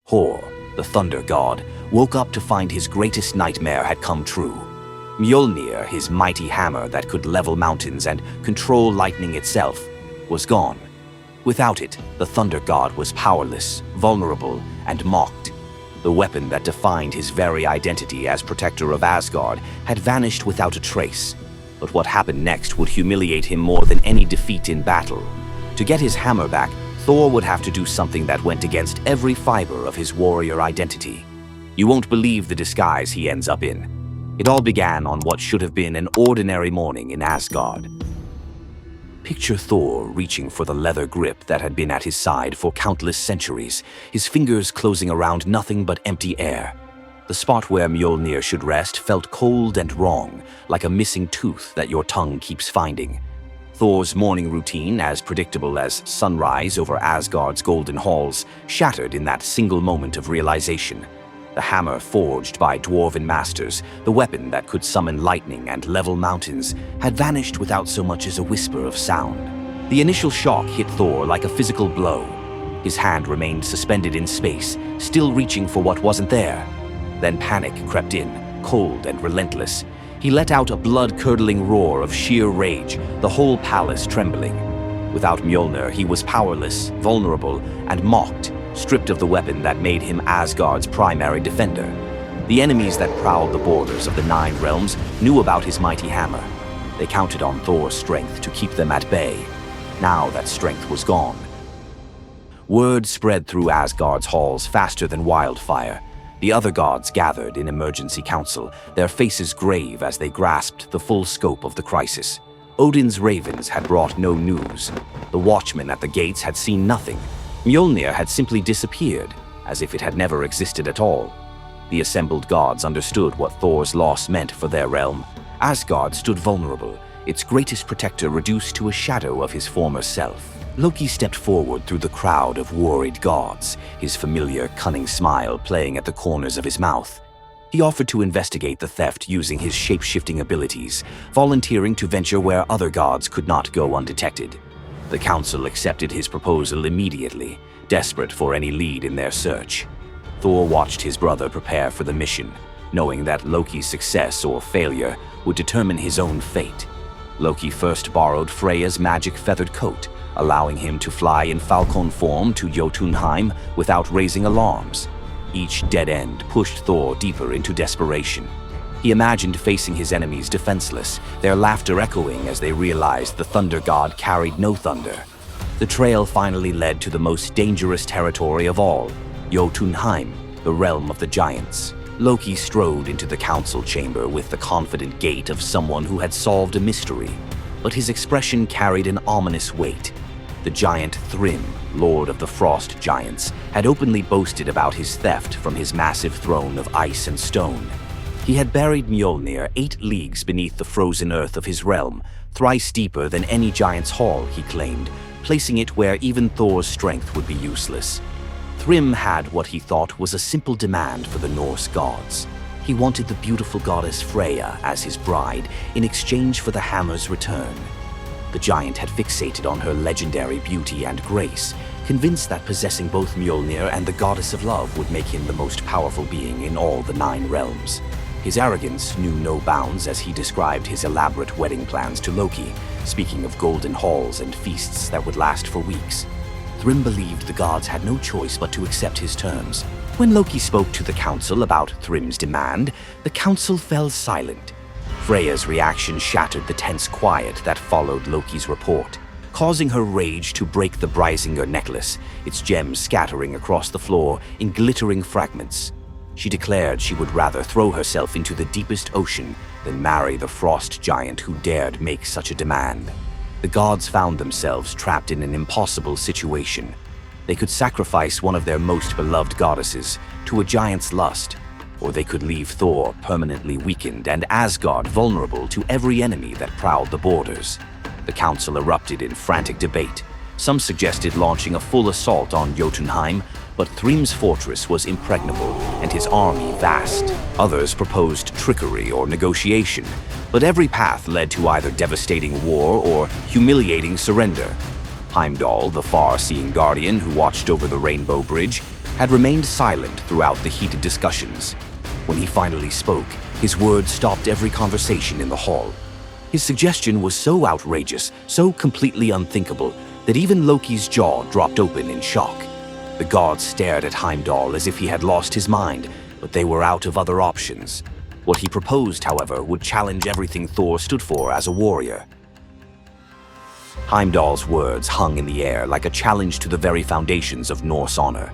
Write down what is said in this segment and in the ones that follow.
Thor, the thunder god, woke up to find his greatest nightmare had come true. Mjolnir, his mighty hammer that could level mountains and control lightning itself, was gone. Without it, the thunder god was powerless, vulnerable, and mocked. The weapon that defined his very identity as protector of Asgard had vanished without a trace. But what happened next would humiliate him more than any defeat in battle. To get his hammer back, Thor would have to do something that went against every fiber of his warrior identity. You won't believe the disguise he ends up in. It all began on what should have been an ordinary morning in Asgard. Picture Thor reaching for the leather grip that had been at his side for countless centuries, his fingers closing around nothing but empty air. The spot where Mjolnir should rest felt cold and wrong, like a missing tooth that your tongue keeps finding. Thor's morning routine, as predictable as sunrise over Asgard's golden halls, shattered in that single moment of realization. The hammer forged by dwarven masters, the weapon that could summon lightning and level mountains, had vanished without so much as a whisper of sound. The initial shock hit Thor like a physical blow. His hand remained suspended in space, still reaching for what wasn't there. Then panic crept in, cold and relentless. He let out a blood-curdling roar of sheer rage, the whole palace trembling. Without Mjolnir, he was powerless, vulnerable, and mocked, stripped of the weapon that made him Asgard's primary defender. The enemies that prowled the borders of the Nine Realms knew about his mighty hammer. They counted on Thor's strength to keep them at bay. Now that strength was gone. Word spread through Asgard's halls faster than wildfire. The other gods gathered in emergency council, their faces grave as they grasped the full scope of the crisis. Odin's ravens had brought no news. The watchmen at the gates had seen nothing. Mjolnir had simply disappeared, as if it had never existed at all. The assembled gods understood what Thor's loss meant for their realm. Asgard stood vulnerable, its greatest protector reduced to a shadow of his former self. Loki stepped forward through the crowd of worried gods, his familiar, cunning smile playing at the corners of his mouth. He offered to investigate the theft using his shape-shifting abilities, volunteering to venture where other gods could not go undetected. The council accepted his proposal immediately, desperate for any lead in their search. Thor watched his brother prepare for the mission, knowing that Loki's success or failure would determine his own fate. Loki first borrowed Freya's magic feathered coat, allowing him to fly in falcon form to Jotunheim without raising alarms. Each dead end pushed Thor deeper into desperation. He imagined facing his enemies defenseless, their laughter echoing as they realized the thunder god carried no thunder. The trail finally led to the most dangerous territory of all, Jotunheim, the realm of the giants. Loki strode into the council chamber with the confident gait of someone who had solved a mystery, but his expression carried an ominous weight. The giant Thrym, lord of the frost giants, had openly boasted about his theft from his massive throne of ice and stone. He had buried Mjolnir 8 leagues beneath the frozen earth of his realm, thrice deeper than any giant's hall, he claimed, placing it where even Thor's strength would be useless. Thrym had what he thought was a simple demand for the Norse gods. He wanted the beautiful goddess Freya as his bride in exchange for the hammer's return. The giant had fixated on her legendary beauty and grace, convinced that possessing both Mjolnir and the goddess of love would make him the most powerful being in all the 9 realms. His arrogance knew no bounds as he described his elaborate wedding plans to Loki, speaking of golden halls and feasts that would last for weeks. Thrym believed the gods had no choice but to accept his terms. When Loki spoke to the council about Thrym's demand, the council fell silent. Freya's reaction shattered the tense quiet that followed Loki's report, causing her rage to break the Brysinger necklace, its gems scattering across the floor in glittering fragments. She declared she would rather throw herself into the deepest ocean than marry the frost giant who dared make such a demand. The gods found themselves trapped in an impossible situation. They could sacrifice one of their most beloved goddesses to a giant's lust, or they could leave Thor permanently weakened and Asgard vulnerable to every enemy that prowled the borders. The council erupted in frantic debate. Some suggested launching a full assault on Jotunheim, but Thrym's fortress was impregnable and his army vast. Others proposed trickery or negotiation, but every path led to either devastating war or humiliating surrender. Heimdall, the far-seeing guardian who watched over the Rainbow Bridge, had remained silent throughout the heated discussions. When he finally spoke, his words stopped every conversation in the hall. His suggestion was so outrageous, so completely unthinkable, that even Loki's jaw dropped open in shock. The gods stared at Heimdall as if he had lost his mind, but they were out of other options. What he proposed, however, would challenge everything Thor stood for as a warrior. Heimdall's words hung in the air like a challenge to the very foundations of Norse honor.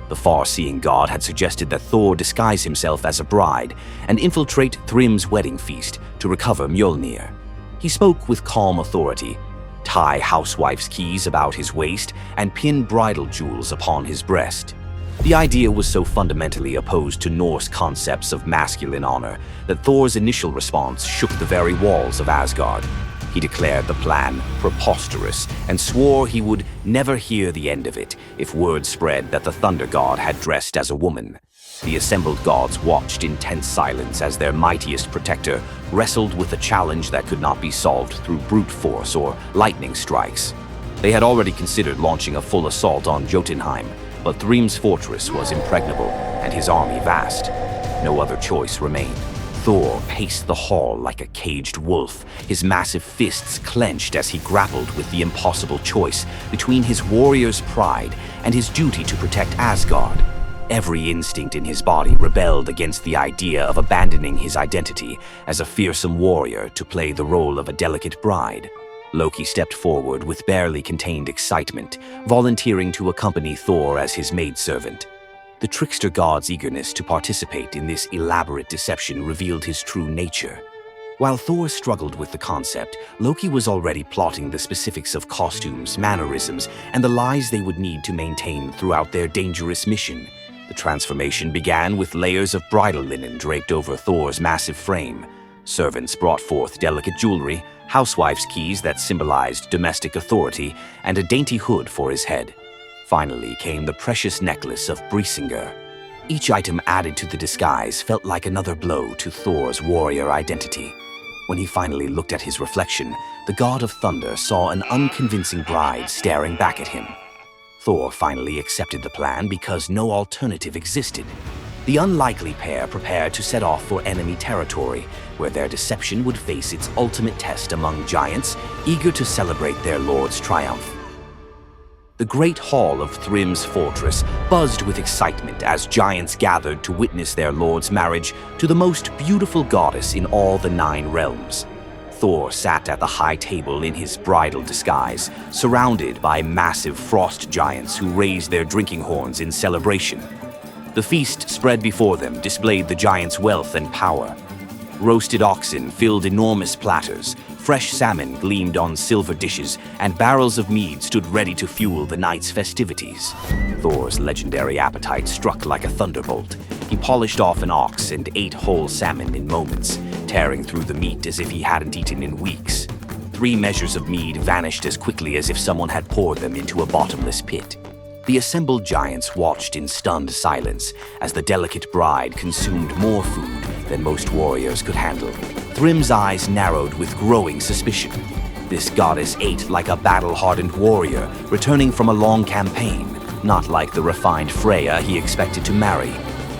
The far-seeing god had suggested that Thor disguise himself as a bride and infiltrate Thrym's wedding feast to recover Mjolnir. He spoke with calm authority, tie housewife's keys about his waist, and pin bridal jewels upon his breast. The idea was so fundamentally opposed to Norse concepts of masculine honor that Thor's initial response shook the very walls of Asgard. He declared the plan preposterous and swore he would never hear the end of it if word spread that the Thunder God had dressed as a woman. The assembled gods watched in tense silence as their mightiest protector wrestled with a challenge that could not be solved through brute force or lightning strikes. They had already considered launching a full assault on Jotunheim, but Thrym's fortress was impregnable and his army vast. No other choice remained. Thor paced the hall like a caged wolf, his massive fists clenched as he grappled with the impossible choice between his warrior's pride and his duty to protect Asgard. Every instinct in his body rebelled against the idea of abandoning his identity as a fearsome warrior to play the role of a delicate bride. Loki stepped forward with barely contained excitement, volunteering to accompany Thor as his maidservant. The trickster god's eagerness to participate in this elaborate deception revealed his true nature. While Thor struggled with the concept, Loki was already plotting the specifics of costumes, mannerisms, and the lies they would need to maintain throughout their dangerous mission. The transformation began with layers of bridal linen draped over Thor's massive frame. Servants brought forth delicate jewelry, housewife's keys that symbolized domestic authority, and a dainty hood for his head. Finally came the precious necklace of Brisingar. Each item added to the disguise felt like another blow to Thor's warrior identity. When he finally looked at his reflection, the god of thunder saw an unconvincing bride staring back at him. Thor finally accepted the plan because no alternative existed. The unlikely pair prepared to set off for enemy territory, where their deception would face its ultimate test among giants, eager to celebrate their lord's triumph. The great hall of Thrym's fortress buzzed with excitement as giants gathered to witness their lord's marriage to the most beautiful goddess in all the 9 realms. Thor sat at the high table in his bridal disguise, surrounded by massive frost giants who raised their drinking horns in celebration. The feast spread before them displayed the giants' wealth and power. Roasted oxen filled enormous platters, fresh salmon gleamed on silver dishes, and barrels of mead stood ready to fuel the night's festivities. Thor's legendary appetite struck like a thunderbolt. He polished off an ox and ate whole salmon in moments, tearing through the meat as if he hadn't eaten in weeks. 3 measures of mead vanished as quickly as if someone had poured them into a bottomless pit. The assembled giants watched in stunned silence as the delicate bride consumed more food than most warriors could handle. Thrym's eyes narrowed with growing suspicion. This goddess ate like a battle-hardened warrior, returning from a long campaign, not like the refined Freya he expected to marry.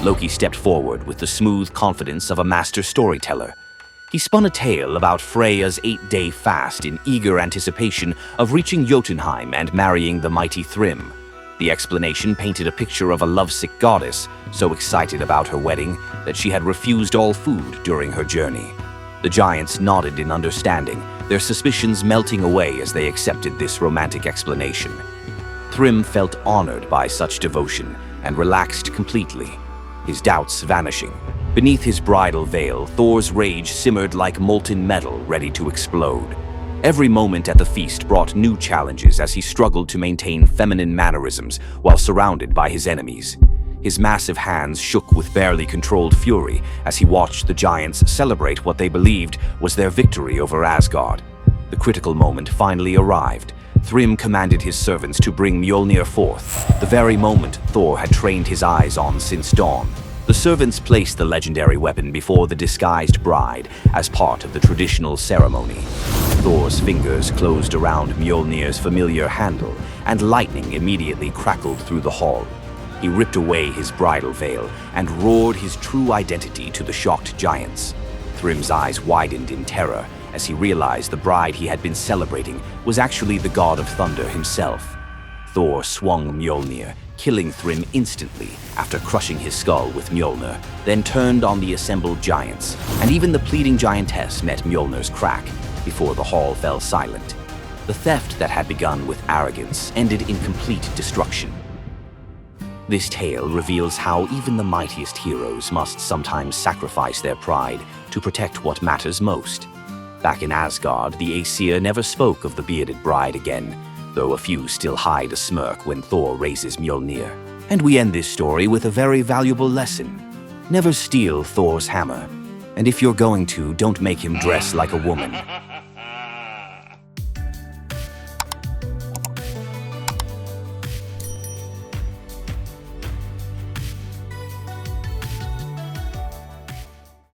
Loki stepped forward with the smooth confidence of a master storyteller. He spun a tale about Freya's 8-day fast in eager anticipation of reaching Jotunheim and marrying the mighty Thrym. The explanation painted a picture of a lovesick goddess, so excited about her wedding that she had refused all food during her journey. The giants nodded in understanding, their suspicions melting away as they accepted this romantic explanation. Thrym felt honored by such devotion and relaxed completely, his doubts vanishing. Beneath his bridal veil, Thor's rage simmered like molten metal ready to explode. Every moment at the feast brought new challenges as he struggled to maintain feminine mannerisms while surrounded by his enemies. His massive hands shook with barely controlled fury as he watched the giants celebrate what they believed was their victory over Asgard. The critical moment finally arrived. Thrym commanded his servants to bring Mjolnir forth, the very moment Thor had trained his eyes on since dawn. The servants placed the legendary weapon before the disguised bride as part of the traditional ceremony. Thor's fingers closed around Mjolnir's familiar handle, and lightning immediately crackled through the hall. He ripped away his bridal veil and roared his true identity to the shocked giants. Thrym's eyes widened in terror as he realized the bride he had been celebrating was actually the god of thunder himself. Thor swung Mjolnir, killing Thrym instantly after crushing his skull with Mjolnir, then turned on the assembled giants, and even the pleading giantess met Mjolnir's crack before the hall fell silent. The theft that had begun with arrogance ended in complete destruction. This tale reveals how even the mightiest heroes must sometimes sacrifice their pride to protect what matters most. Back in Asgard, the Aesir never spoke of the bearded bride again, though a few still hide a smirk when Thor raises Mjolnir. And we end this story with a very valuable lesson. Never steal Thor's hammer. And if you're going to, don't make him dress like a woman.